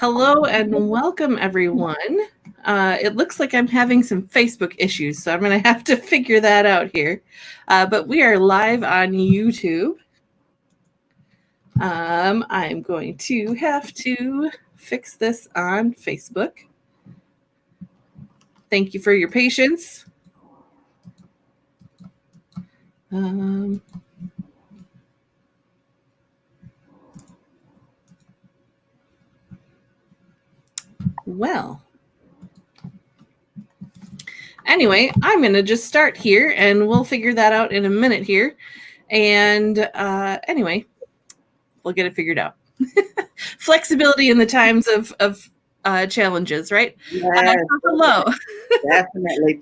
Hello and welcome, everyone. It looks like I'm having some Facebook issues, so I'm going to have to figure that out here. But we are live on YouTube. I'm going to have to fix this on Facebook. Thank you for your patience. Well, anyway, I'm going to just start here and we'll figure that out in a minute here. And anyway, we'll get it figured out. Flexibility in the times of challenges, right? Yes, Hello. definitely.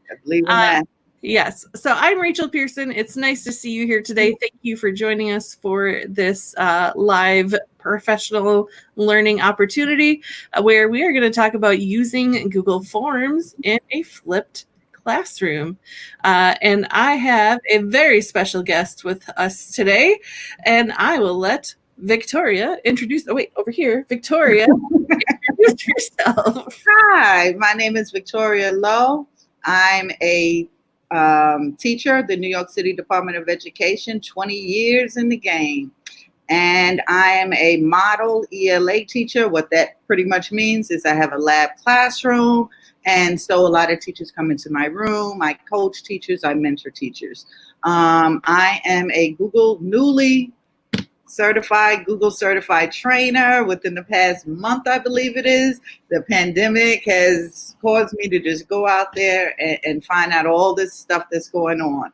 I believe in that. Yes. So I'm Rachel Pearson. It's nice to see you here today. Thank you for joining us for this live professional learning opportunity where we are going to talk about using Google Forms in a flipped classroom. And I have a very special guest with us today, and I will let Victoria introduce. Oh, wait, over here, Victoria, introduce yourself. Hi, my name is Victoria Lowe. I'm a teacher at the New York City Department of Education, 20 years in the game. And I am a model ELA teacher. What that pretty much means is I have a lab classroom. And so a lot of teachers come into my room. I coach teachers. I mentor teachers. I am a newly Google certified trainer within the past month, I believe it is. The pandemic has caused me to just go out there and find out all this stuff that's going on.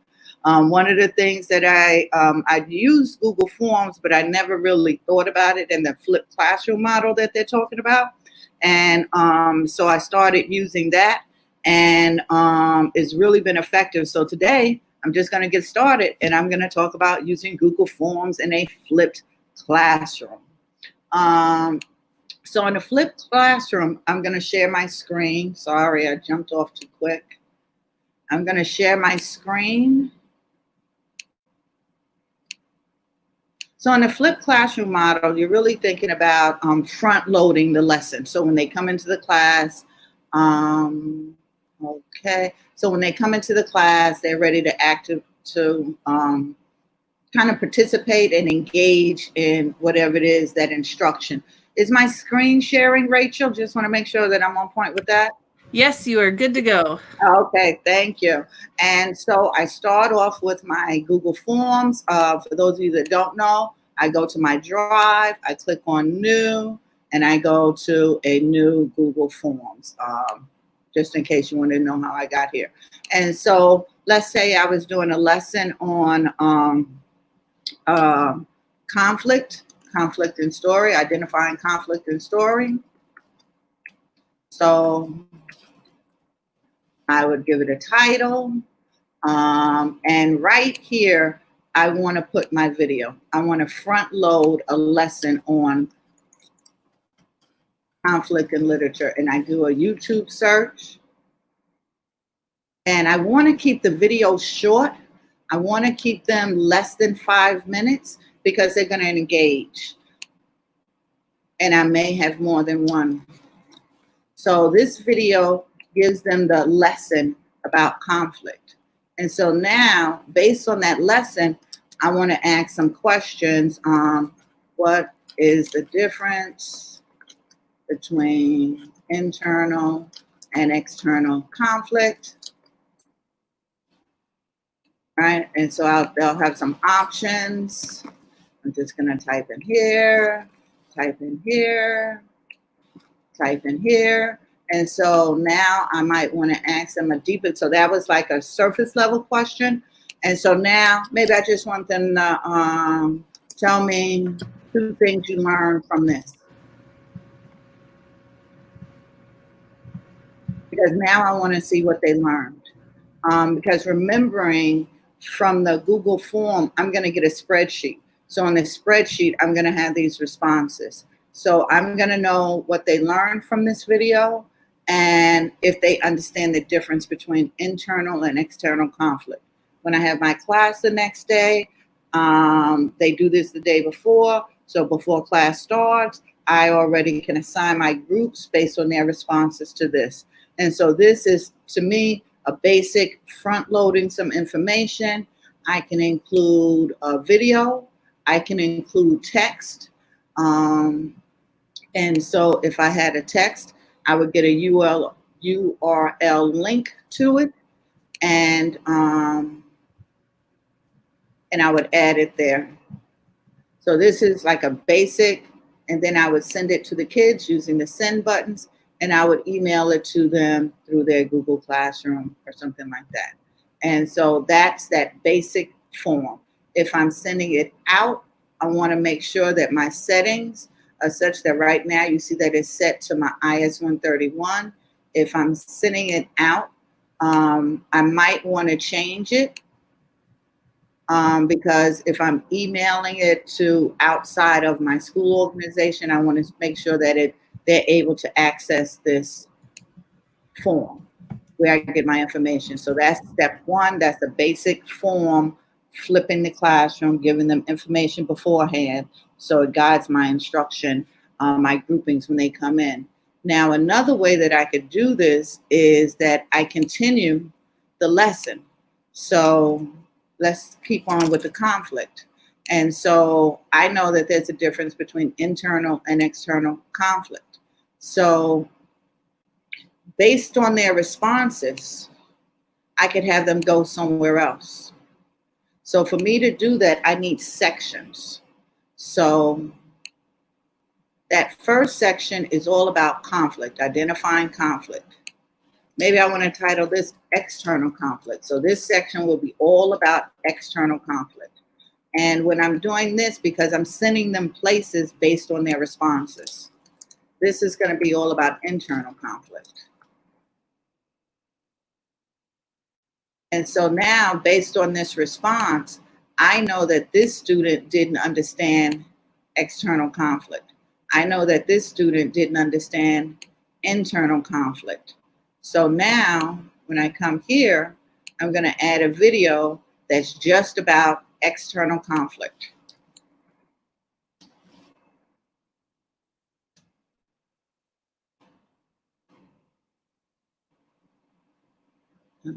One of the things that I'd used Google Forms, but I never really thought about it in the flipped classroom model that they're talking about. And so I started using that, and it's really been effective. So today, I'm just going to get started, and I'm going to talk about using Google Forms in a flipped classroom. So in a flipped classroom, I'm going to share my screen. Sorry, I jumped off too quick. I'm going to share my screen. So in a flipped classroom model, you're really thinking about front loading the lesson. So when they come into the class, okay. So when they come into the class, they're ready to kind of participate and engage in whatever it is, that instruction. Is my screen sharing, Rachel? Just want to make sure that I'm on point with that. Yes, you are good to go. Okay, thank you. And so I start off with my Google Forms. For those of you that don't know, I go to my Drive, I click on New, and I go to a new Google Forms. Just in case you want to know how I got here. And so let's say I was doing a lesson on conflict and story, identifying conflict and story. So I would give it a title. And right here, I want to put my video. I want to front load a lesson on conflict in literature, and I do a YouTube search. And I want to keep the videos short. I want to keep them less than 5 minutes because they're going to engage. And I may have more than one. So this video gives them the lesson about conflict. And so now, based on that lesson, I want to ask some questions on what is the difference between internal and external conflict, right? And so they'll have some options. I'm just going to type in here, type in here, type in here. And so now I might want to ask them a deeper, so that was like a surface level question. And so now maybe I just want them to tell me 2 things you learned from this. Because now I want to see what they learned. Because remembering from the Google form, I'm going to get a spreadsheet. So on the spreadsheet, I'm going to have these responses. So I'm going to know what they learned from this video and if they understand the difference between internal and external conflict. When I have my class the next day, they do this the day before. So before class starts, I already can assign my groups based on their responses to this. And so this is, to me, a basic front loading some information. I can include a video. I can include text. And so if I had a text, I would get a URL link to it, and I would add it there. So this is like a basic, and then I would send it to the kids using the send buttons, and I would email it to them through their Google Classroom or something like that. And so that's that basic form. If I'm sending it out, I want to make sure that my settings are such that right now you see that it's set to my IS 131. If I'm sending it out, I might want to change it. Because if I'm emailing it to outside of my school organization, I want to make sure that they're able to access this form where I get my information. So that's step one. That's the basic form, flipping the classroom, giving them information beforehand so it guides my instruction, my groupings when they come in. Now, another way that I could do this is that I continue the lesson. So let's keep on with the conflict. And so I know that there's a difference between internal and external conflict. So based on their responses, I could have them go somewhere else. So for me to do that, I need sections. So that first section is all about conflict, identifying conflict. Maybe I want to title this external conflict. So this section will be all about external conflict. And when I'm doing this, because I'm sending them places based on their responses, this is going to be all about internal conflict. And so now, based on this response, I know that this student didn't understand external conflict. I know that this student didn't understand internal conflict. So now, when I come here, I'm going to add a video that's just about external conflict. All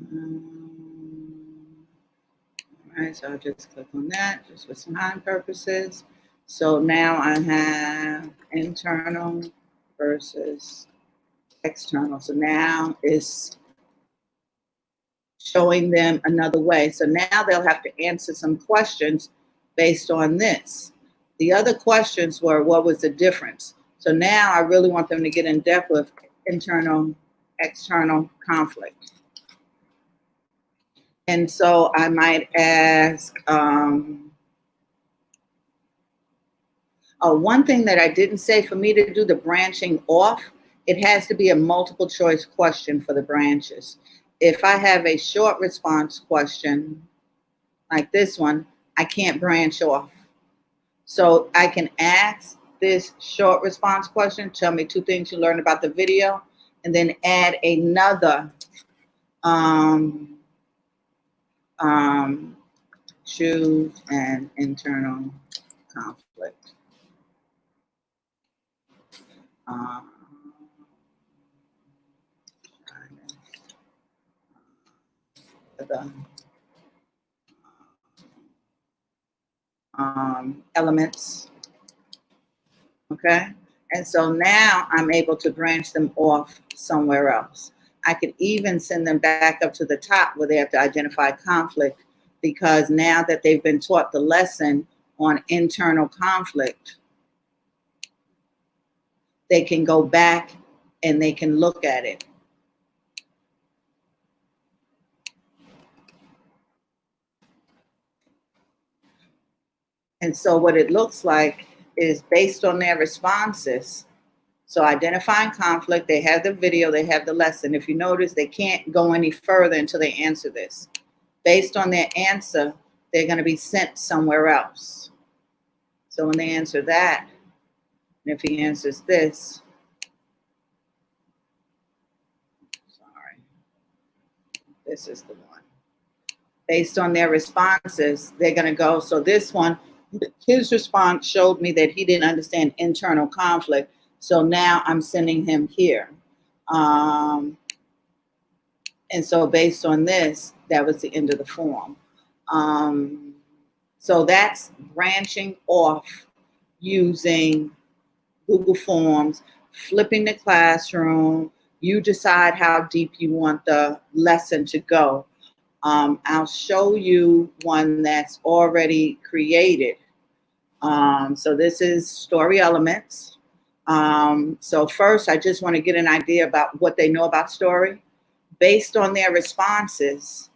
right, so I'll just click on that just for some time purposes. So now I have internal versus external. So now it's showing them another way. So now they'll have to answer some questions based on this. The other questions were, what was the difference? So now I really want them to get in depth with internal, external conflict. And so I might ask, one thing that I didn't say, for me to do the branching off, it has to be a multiple choice question for the branches. If I have a short response question like this one, I can't branch off. So I can ask this short response question, tell me 2 things you learned about the video, and then add another choose an internal conflict. The elements. Okay, and so now I'm able to branch them off somewhere else. I could even send them back up to the top where they have to identify conflict, because now that they've been taught the lesson on internal conflict, they can go back and they can look at it. And so what it looks like is based on their responses. So identifying conflict, they have the video, they have the lesson. If you notice, they can't go any further until they answer this. Based on their answer, they're going to be sent somewhere else. So when they answer that, and if he answers this, sorry, this is the one. Based on their responses, they're going to go, so this one, his response showed me that he didn't understand internal conflict. So now I'm sending him here. Um, and so based on this, that was the end of the form. Um, so that's branching off using Google Forms, flipping the classroom. You decide how deep you want the lesson to go. I'll show you one that's already created. So this is story elements. So first, I just want to get an idea about what they know about story. Based on their responses,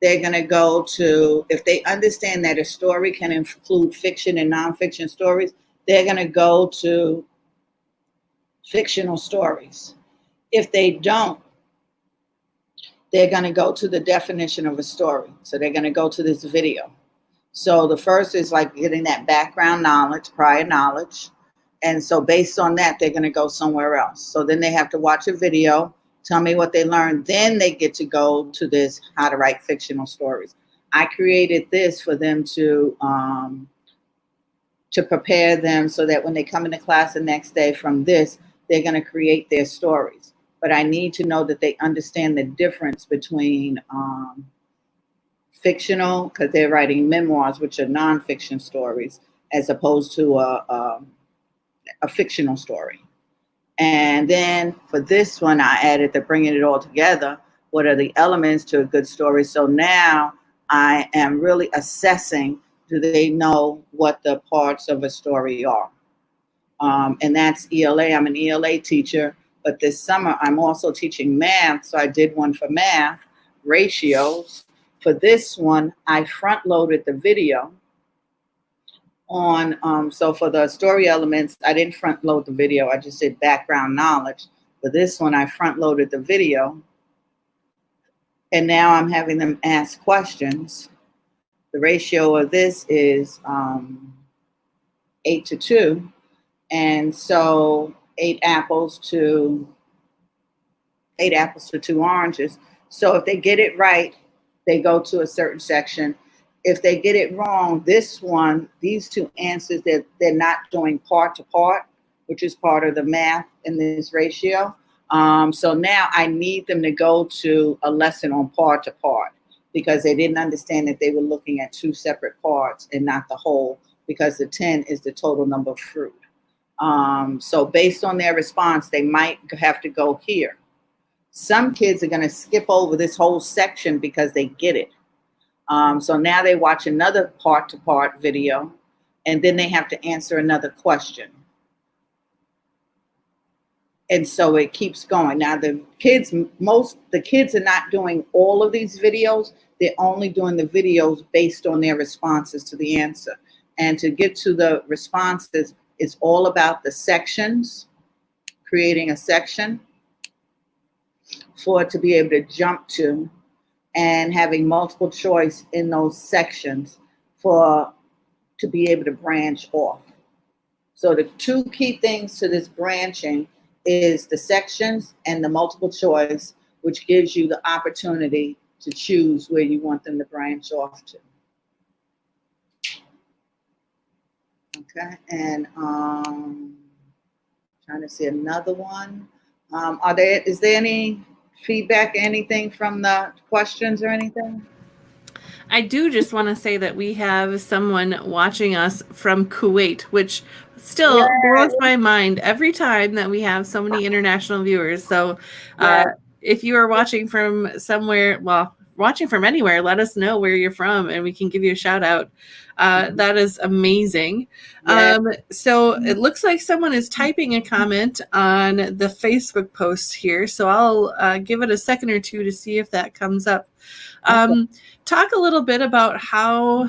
they're going to go to, if they understand that a story can include fiction and nonfiction stories, they're going to go to fictional stories. If they don't, they're going to go to the definition of a story. So they're going to go to this video. So the first is like getting that background knowledge, prior knowledge. And so based on that, they're going to go somewhere else. So then they have to watch a video, tell me what they learned. Then they get to go to this how to write fictional stories. I created this for them to prepare them so that when they come into class the next day from this, they're going to create their stories. But I need to know that they understand the difference between fictional, because they're writing memoirs, which are nonfiction stories, as opposed to a fictional story. And then for this one, I added the bringing it all together. What are the elements to a good story? So now I am really assessing, do they know what the parts of a story are? And that's ELA. I'm an ELA teacher, but this summer I'm also teaching math. So I did one for math, ratios. For this one, I front loaded the video on, so for the story elements, I didn't front load the video. I just did background knowledge. For this one, I front loaded the video. And now I'm having them ask questions. The ratio of this is 8 to 2. And so 8 apples to 2 oranges. So if they get it right, they go to a certain section. If they get it wrong, this one, these 2 answers, they're not doing part to part, which is part of the math in this ratio. So now I need them to go to a lesson on part to part because they didn't understand that they were looking at 2 separate parts and not the whole, because the 10 is the total number of fruit. So based on their response, they might have to go here. Some kids are going to skip over this whole section because they get it. So now they watch another part-to-part video, and then they have to answer another question. And so it keeps going. Now the kids are not doing all of these videos. They're only doing the videos based on their responses to the answer. And to get to the responses, it's all about the sections, creating a section for it to be able to jump to, and having multiple choice in those sections to be able to branch off. So the 2 key things to this branching is the sections and the multiple choice, which gives you the opportunity to choose where you want them to branch off to. Okay, and trying to see another one. Is there any feedback, anything from the questions or anything? I do just want to say that we have someone watching us from Kuwait, which still blows my mind every time that we have so many international viewers. So if you are watching from somewhere, well, watching from anywhere, let us know where you're from and we can give you a shout out. That is amazing. So it looks like someone is typing a comment on the Facebook post here. So I'll give it a second or 2 to see if that comes up. Talk a little bit about how,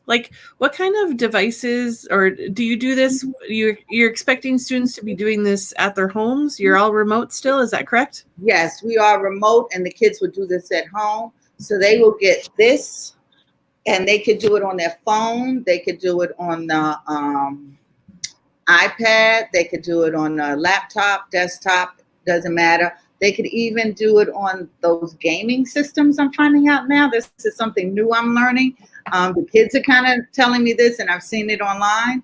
like, what kind of devices, or do you do this? You're expecting students to be doing this at their homes? You're all remote still, is that correct? Yes, we are remote, and the kids would do this at home. So they will get this, and they could do it on their phone. They could do it on the iPad. They could do it on a laptop, desktop, doesn't matter. They could even do it on those gaming systems. I'm finding out now. This is something new I'm learning. The kids are kind of telling me this, and I've seen it online.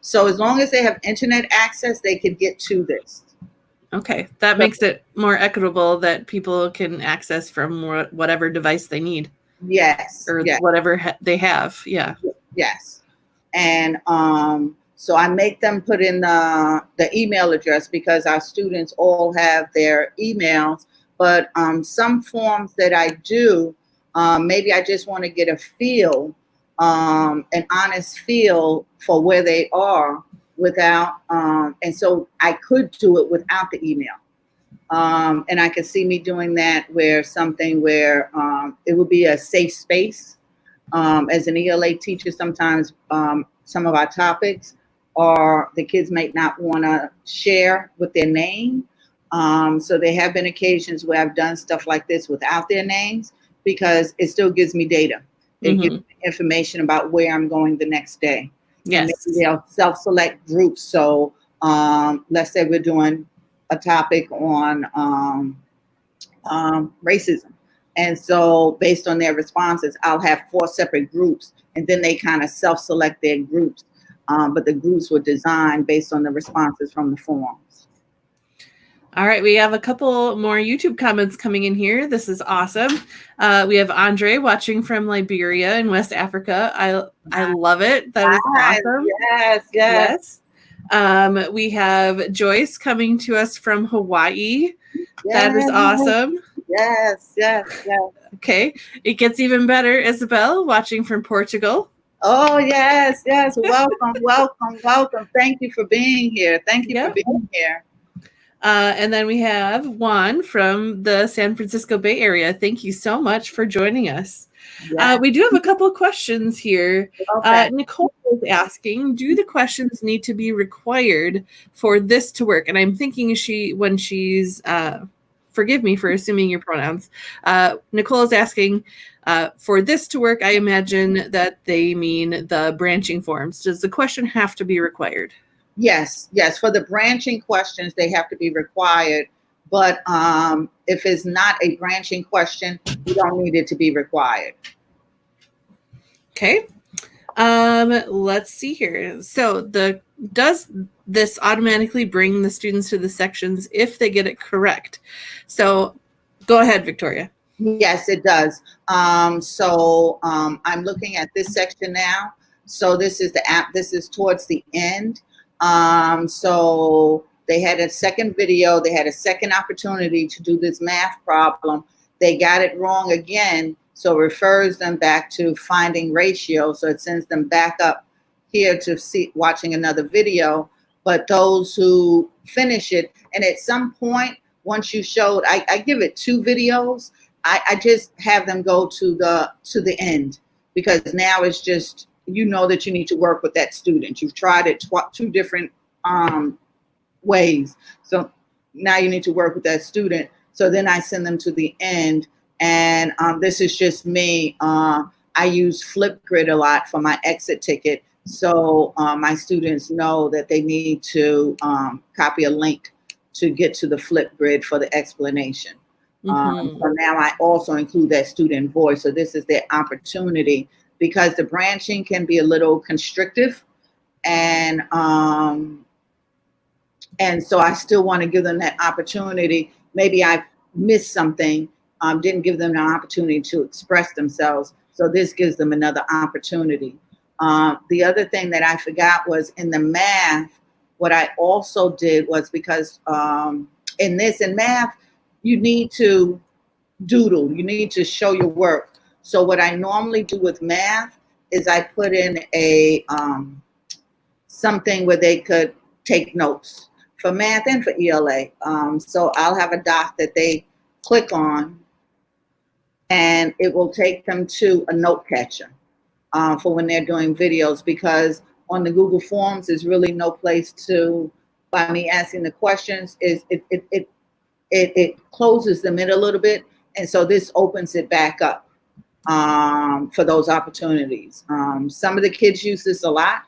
So as long as they have internet access, they can get to this. Okay, that makes it more equitable that people can access from whatever device they need. Yes. Or yes. whatever they have. Yeah. Yes. And so I make them put in the email address because our students all have their emails. But some forms that I do, maybe I just want to get a feel, an honest feel for where they are without, and so I could do it without the email. And I could see me doing that where it would be a safe space. As an ELA teacher, sometimes some of our topics are the kids might not want to share with their name. So there have been occasions where I've done stuff like this without their names because it still gives me data. It gives me information about where I'm going the next day. Yes. And maybe they'll self-select groups. So let's say we're doing a topic on racism. And so based on their responses, I'll have 4 separate groups, and then they kind of self-select their groups. But the groups were designed based on the responses from the forums. All right, we have a couple more YouTube comments coming in here. This is awesome. We have Andre watching from Liberia in West Africa. I love it. That is awesome. Yes. We have Joyce coming to us from Hawaii. That is awesome. Yes. Okay, it gets even better. Isabel watching from Portugal. Oh, yes. Welcome. Thank you for being here. And then we have Juan from the San Francisco Bay Area. Thank you so much for joining us. Yes. We do have a couple of questions here. Okay. Nicole is asking, do the questions need to be required for this to work? And I'm thinking when she's, forgive me for assuming your pronouns. Nicole is asking, for this to work, I imagine that they mean the branching forms. Does the question have to be required? Yes. For the branching questions, they have to be required. But if it's not a branching question, you don't need it to be required. Okay. Let's see here. So does this automatically bring the students to the sections if they get it correct? So go ahead, Victoria. Yes, it does. So I'm looking at this section now. So this is the app. This is towards the end. So they had a second video. They had a second opportunity to do this math problem. They got it wrong again. So it refers them back to finding ratio. So it sends them back up here to watching another video. But those who finish it, and at some point, once you showed, I give it 2 videos. I just have them go to the end, because now it's just, you know that you need to work with that student. You've tried it 2 different ways. So now you need to work with that student. So then I send them to the end. And this is just me. I use Flipgrid a lot for my exit ticket. So my students know that they need to copy a link to get to the Flipgrid for the explanation. So now I also include that student voice. So this is their opportunity, because the branching can be a little constrictive. And so I still want to give them that opportunity. Maybe I missed something, didn't give them an opportunity to express themselves. So this gives them another opportunity. The other thing that I forgot was in the math, what I also did was, because in math, you need to doodle, you need to show your work. So what I normally do with math is I put in a something where they could take notes for math and for ELA. So I'll have a doc that they click on, and it will take them to a note catcher for when they're doing videos, because on the Google Forms, there's really no place to, by me asking the questions, it closes them in a little bit. And so this opens it back up for those opportunities. Some of the kids use this a lot.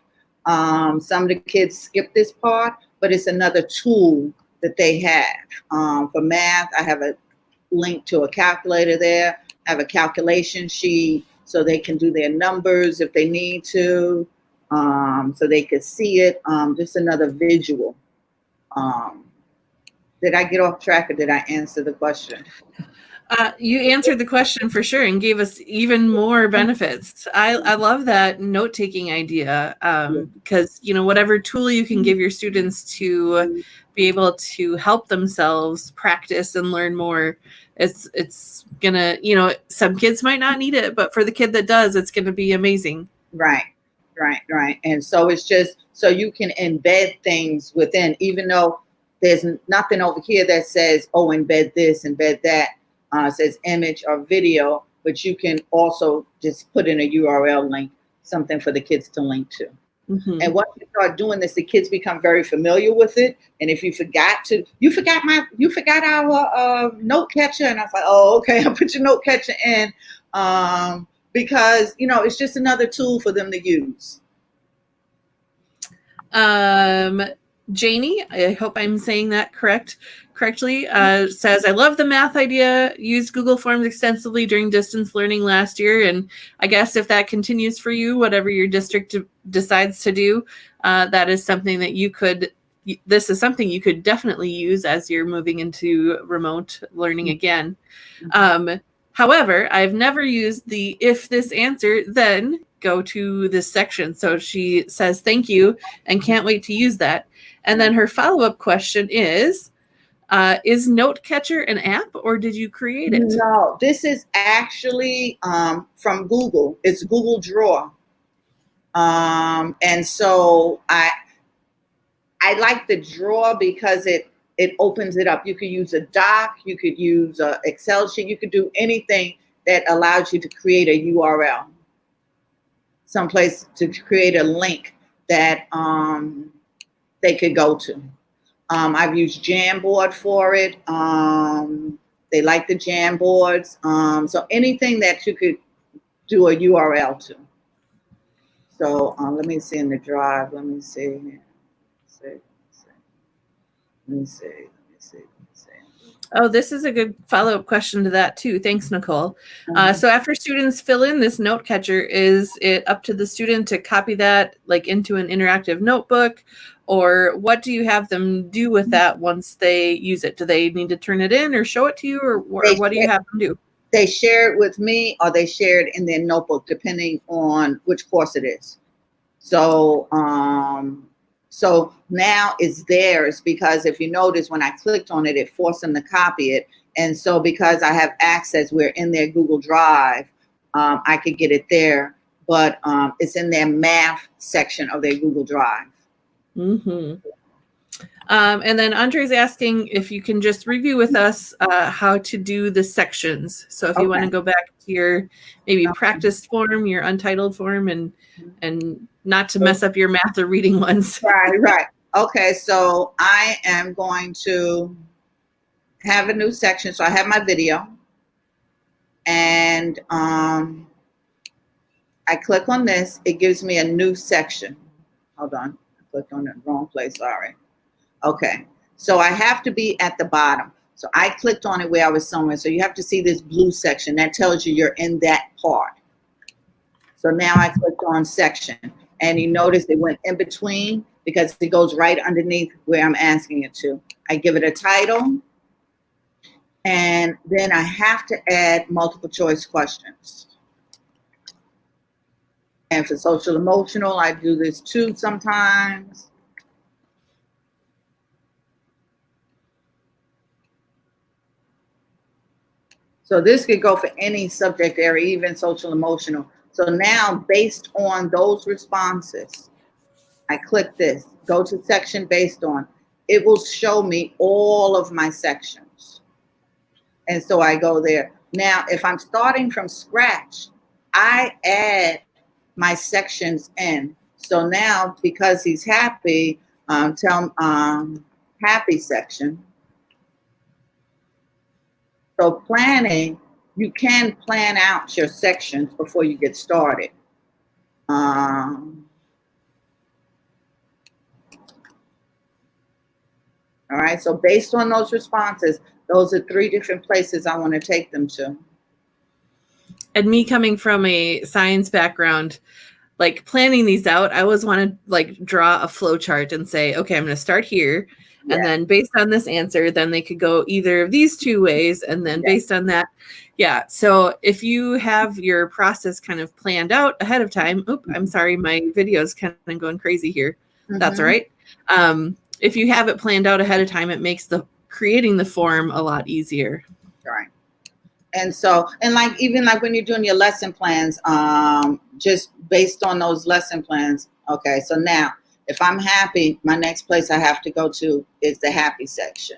Some of the kids skip this part, but it's another tool that they have. For math, I have a link to a calculator there. I have a calculation sheet. so they can do their numbers if they need to, so they could see it. Just another visual. Did I get off track or did I answer the question? You answered the question for sure and gave us even more benefits. I love that note-taking idea, because whatever tool you can give your students to be able to help themselves practice and learn more, it's gonna, some kids might not need it, but for the kid that does, it's gonna be amazing. Right. And so it's just so you can embed things within, even though there's nothing over here that says, oh, embed this, embed that. It says image or video, but you can also just put in a URL link, something for the kids to link to. Mm-hmm. And once you start doing this, the kids become very familiar with it. And if you forgot our note catcher, and I was like, oh, okay, I'll put your note catcher in, because it's just another tool for them to use. Janie, I hope I'm saying that correctly, says, I love the math idea. Used Google Forms extensively during distance learning last year. And I guess if that continues for you, whatever your district decides to do, that is something that this is something you could definitely use as you're moving into remote learning again. However, I've never used the if this answer, then go to this section. So she says, thank you, and can't wait to use that. And then her follow-up question is Note Catcher an app, or did you create it? No, this is actually from Google. It's Google Draw. And so I like the Draw because it opens it up. You could use a doc, you could use an Excel sheet, you could do anything that allows you to create a URL, someplace to create a link that they could go to. I've used Jamboard for it. They like the Jamboards. So anything that you could do a URL to. So let me see in the drive. Let me see. Let me see. Oh, this is a good follow-up question to that too. Thanks, Nicole. So after students fill in this note catcher, is it up to the student to copy that like into an interactive notebook, or what do you have them do with that once they use it? Do they need to turn it in or show it to you, or what do you have them do? They share it with me, or they share it in their notebook, depending on which course it is. So so now it's theirs, because if you notice, when I clicked on it, it forced them to copy it. And so because I have access, we're in their Google Drive, I could get it there, but it's in their math section of their Google Drive. Mm-hmm. And then Andre's asking if you can just review with us how to do the sections. So if you want to go back to your maybe practice form, your untitled form, and not to mess up your math or reading ones. Right. Okay, so I am going to have a new section. So I have my video, and I click on this. It gives me a new section. Hold on, I clicked on the wrong place. Sorry. Okay, so I have to be at the bottom. So I clicked on it where I was somewhere. So you have to see this blue section that tells you you're in that part. So now I clicked on section, and you notice it went in between because it goes right underneath where I'm asking it to. I give it a title, and then I have to add multiple choice questions. And for social emotional, I do this too sometimes. So this could go for any subject area, even social emotional. So now, based on those responses, I click this, go to section based on, it will show me all of my sections. And so I go there. Now, if I'm starting from scratch, I add my sections in. So now, because he's happy, happy section. So planning, you can plan out your sections before you get started. All right, so based on those responses, those are 3 different places I want to take them to. And me coming from a science background, like planning these out, I always want to like draw a flow chart and say, okay, I'm going to start here. Yeah. And then based on this answer, then they could go either of these two ways. And then based on that, yeah. So if you have your process kind of planned out ahead of time, I'm sorry, my video is kind of going crazy here. That's all right. If you have it planned out ahead of time, it makes the creating the form a lot easier. Right. And so, and like, even like when you're doing your lesson plans, just based on those lesson plans. Okay. So now if I'm happy, my next place I have to go to is the happy section.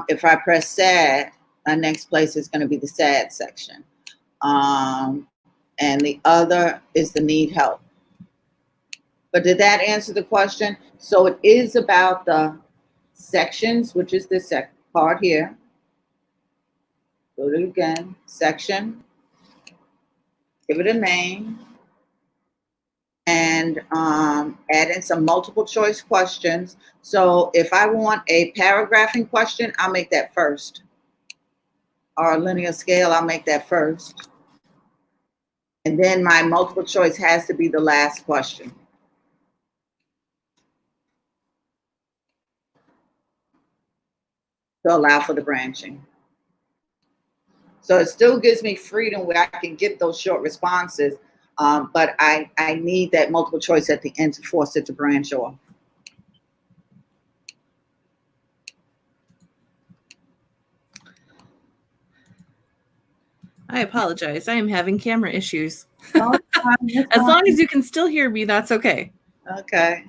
If I press sad, my next place is going to be the sad section. And the other is the need help. But did that answer the question? So it is about the sections, which is this part here. Go to it again, section, give it a name, and add in some multiple choice questions. So if I want a paragraphing question, I'll make that first. Or a linear scale, I'll make that first. And then my multiple choice has to be the last question. To allow for the branching. So it still gives me freedom where I can give those short responses, but I need that multiple choice at the end to force it to branch off. I apologize. I am having camera issues. Oh, as long as you can still hear me, that's okay. Okay.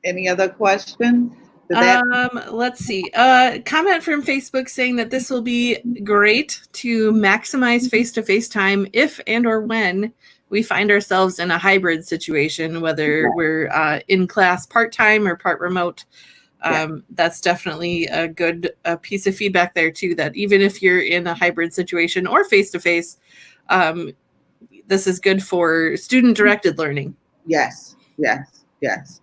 Any other questions? Let's see. Comment from Facebook saying that this will be great to maximize face-to-face time if and or when we find ourselves in a hybrid situation, whether we're in class part-time or part remote. That's definitely a good piece of feedback there too, that even if you're in a hybrid situation or face-to-face, this is good for student-directed learning. Yes, yes, yes.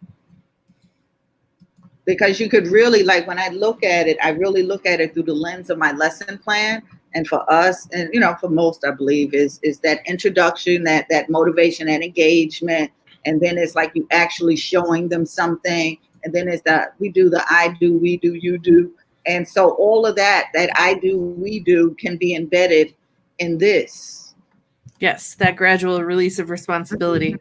Because you could really, like, when I look at it, I really look at it through the lens of my lesson plan. And for us, and for most, I believe, is that introduction, that motivation and engagement. And then it's like you actually showing them something. And then it's that we do the I do, we do, you do. And so all of that I do, we do can be embedded in this. Yes, that gradual release of responsibility.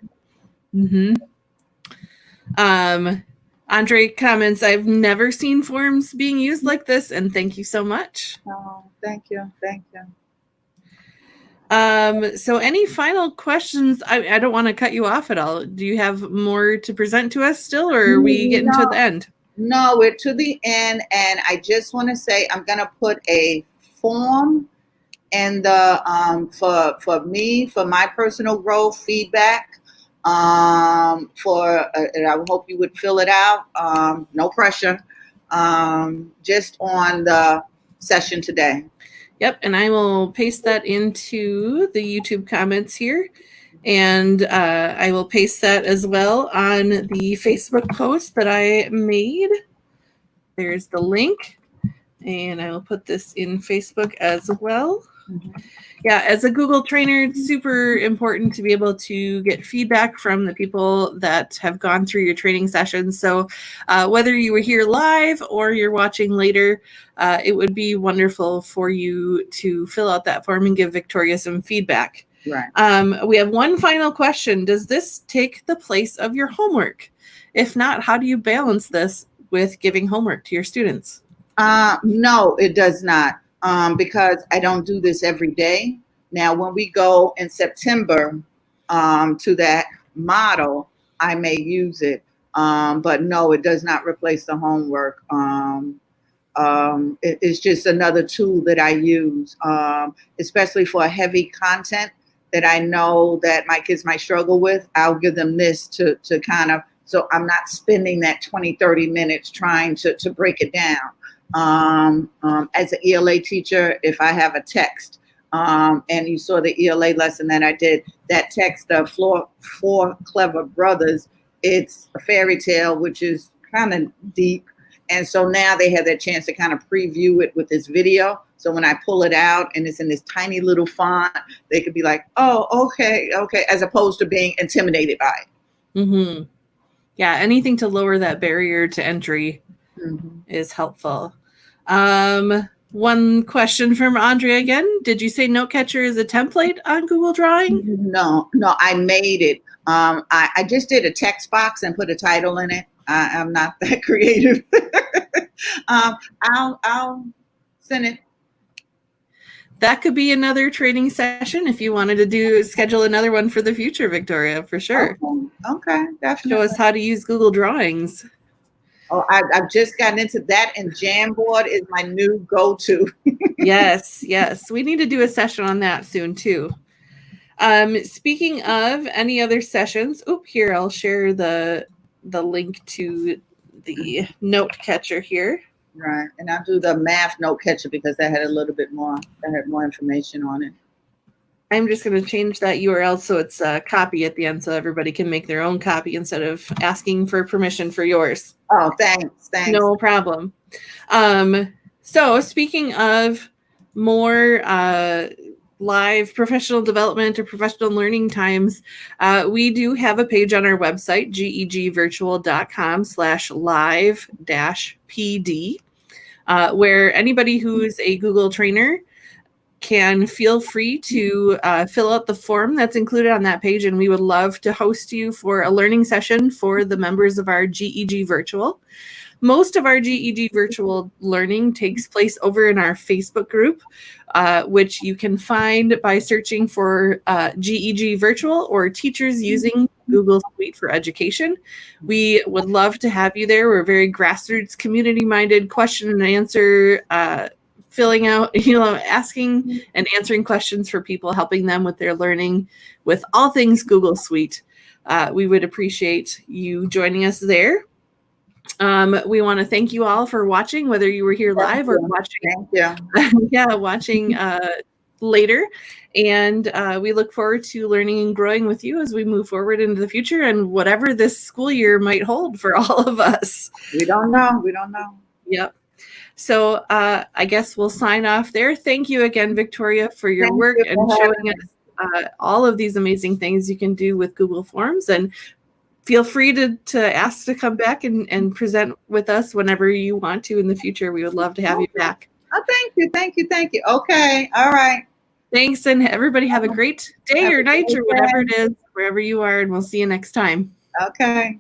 Andre comments, I've never seen forms being used like this, and thank you so much. Oh, thank you. Thank you. So any final questions? I don't want to cut you off at all. Do you have more to present to us still, or are we getting to the end? No, we're to the end, and I just want to say I'm going to put a form in the for me, for my personal growth feedback. And I hope you would fill it out. No pressure. Just on the session today. Yep, and I will paste that into the YouTube comments here, and I will paste that as well on the Facebook post that I made. There's the link, and I will put this in Facebook as well. Yeah, as a Google trainer, it's super important to be able to get feedback from the people that have gone through your training sessions. So whether you were here live or you're watching later, it would be wonderful for you to fill out that form and give Victoria some feedback. Right. We have one final question. Does this take the place of your homework? If not, how do you balance this with giving homework to your students? No, it does not. Because I don't do this every day. Now, when we go in September to that model, I may use it. But no, it does not replace the homework. It's just another tool that I use, especially for heavy content that I know that my kids might struggle with. I'll give them this to kind of, so I'm not spending that 20, 30 minutes trying to break it down. As an ELA teacher, if I have a text, and you saw the ELA lesson that I did, that text, the Four Clever Brothers, it's a fairy tale, which is kind of deep. And so now they have that chance to kind of preview it with this video. So when I pull it out and it's in this tiny little font, they could be like, oh, okay, as opposed to being intimidated by it. Mm-hmm. Yeah, anything to lower that barrier to entry is helpful. One question from Andrea again. Did you say Note Catcher is a template on Google Drawing? No, I made it. I just did a text box and put a title in it. I'm not that creative. I'll send it. That could be another training session if you wanted to schedule another one for the future, Victoria, for sure. Okay, definitely. Show us how to use Google Drawings. Oh, I've just gotten into that, and Jamboard is my new go-to. Yes. We need to do a session on that soon, too. Speaking of any other sessions, here, I'll share the link to the Note Catcher here. Right, and I'll do the math Note Catcher because that had a little bit more, that had more information on it. I'm just going to change that URL so it's a copy at the end so everybody can make their own copy instead of asking for permission for yours. Oh, thanks. No problem. So speaking of more live professional development or professional learning times, we do have a page on our website, gegvirtual.com/live-pd, where anybody who's a Google trainer can feel free to fill out the form that's included on that page, and we would love to host you for a learning session for the members of our GEG Virtual. Most of our GEG Virtual learning takes place over in our Facebook group, which you can find by searching for GEG Virtual or Teachers Using Google Suite for Education. We would love to have you there. We're very grassroots, community-minded, question and answer, filling out, asking and answering questions for people, helping them with their learning with all things Google Suite. We would appreciate you joining us there. We want to thank you all for watching, whether you were here live or watching. Watching later. And we look forward to learning and growing with you as we move forward into the future and whatever this school year might hold for all of us. We don't know. Yep. So I guess we'll sign off there. Thank you again, Victoria, for your work and showing us all of these amazing things you can do with Google Forms. And feel free to ask to come back and present with us whenever you want to in the future. We would love to have you back. Oh, thank you. Okay. All right. Thanks. And everybody have a great day or night or whatever it is, wherever you are. And we'll see you next time. Okay.